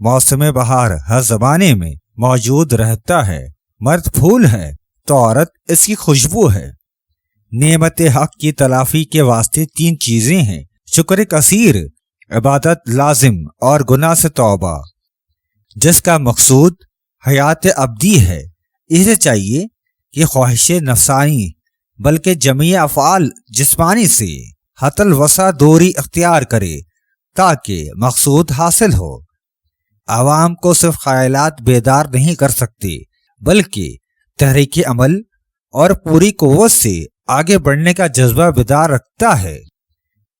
मौसम बहार हर जमाने में मौजूद रहता है। मर्द फूल है तो औरत इसकी खुशबू है। नेमत हक की तलाफी के वास्ते 3 चीजें हैं: शुक्र कसीर, इबादत लाजिम और गुनाह से तौबा। जिसका मकसूद हयात अब्दी है, इसे चाहिए कि ख्वाहिश नफसानी बल्कि जमी अफ़आल जिस्मानी से हतल वसा दूरी इख्तियार करे ताकि मकसूद हासिल हो। आवाम को सिर्फ ख्यालात बेदार नहीं कर सकते बल्कि तहरीक अमल और पूरी कुव्वत से आगे बढ़ने का जज्बा बेदार रखता है।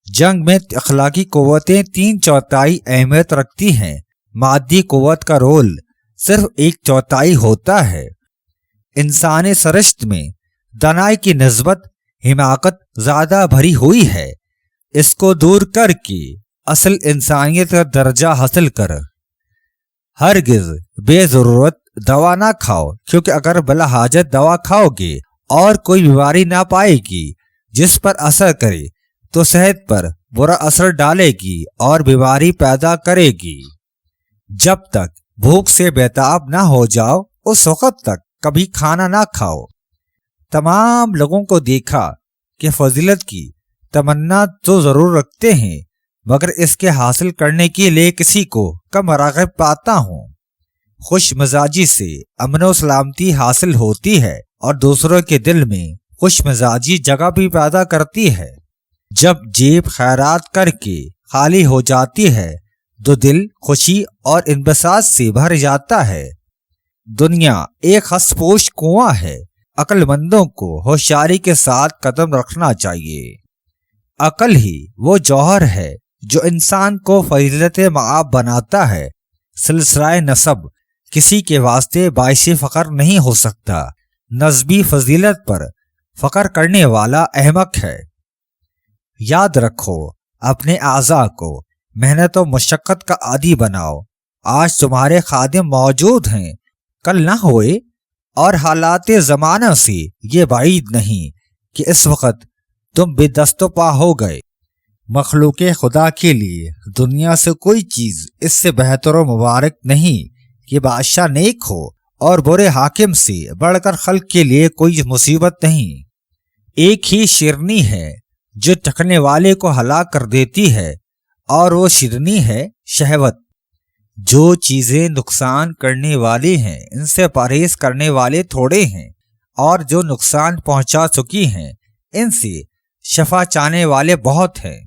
जंग में अखलाकी कुव्वतें 3/4 अहमियत रखती हैं। मादी कुव्वत का रोल सिर्फ 1/4 होता है। इंसानी सरश्त में दनाई की निस्बत हिमाकत ज्यादा भरी हुई है। इसको दूर करके असल इंसानियत का दर्जा हासिल कर। हरगिज बेजरूरत दवा ना खाओ, क्योंकि अगर बला हाजत दवा खाओगे और कोई बीमारी ना पाएगी जिस पर असर करे तो सेहत पर बुरा असर डालेगी और बीमारी पैदा करेगी। जब तक भूख से बेताब ना हो जाओ उस वक्त तक कभी खाना ना खाओ। तमाम लोगों को देखा कि फजीलत की तमन्ना तो जरूर रखते हैं, मगर इसके हासिल करने के लिए किसी को कम राग़िब पाता हूँ। खुश मिजाजी से अमन व सलामती हासिल होती है और दूसरों के दिल में खुश मिजाजी जगह भी पैदा करती है। जब जेब खैरात करके खाली हो जाती है तो दिल खुशी और इंबसात से भर जाता है। दुनिया एक हंसपोश कुआं है। अक्लमंदों को होशियारी के साथ कदम रखना चाहिए। अकल ही वो जौहर है जो इंसान को फजीलत माब बनाता है। सिलसिला नसब किसी के वास्ते बाइसे फख्र नहीं हो सकता। नस्बी फजीलत पर फख्र करने वाला अहमक है। याद रखो, अपने आज़ा को मेहनत और मशक्क़त का आदी बनाओ। आज तुम्हारे खादिम मौजूद हैं, कल ना होए, और हालात ज़माना से ये बाइद नहीं कि इस वक्त तुम बेदस्तोपा हो गए। मखलूक़े खुदा के लिए दुनिया से कोई चीज़ इससे बेहतर और मुबारक नहीं कि बादशाह नेक हो, और बुरे हाकिम से बढ़कर खल्क के लिए कोई मुसीबत नहीं। एक ही शिरनी है जो टकने वाले को हलाक कर देती है, और वो शिरनी है शहवत। जो चीजें नुकसान करने वाली हैं इनसे परहेज करने वाले थोड़े हैं, और जो नुकसान पहुंचा चुकी हैं इनसे शफा चाहने वाले बहुत हैं।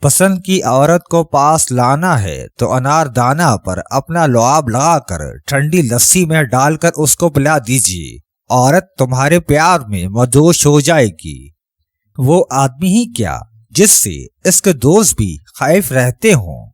पसंद की औरत को पास लाना है तो अनार दाना पर अपना लुआब लगाकर ठंडी लस्सी में डालकर उसको पिला दीजिए। औरत तुम्हारे प्यार में मदोश हो जाएगी। वो आदमी ही क्या जिससे इसके दोस्त भी खैफ रहते हों।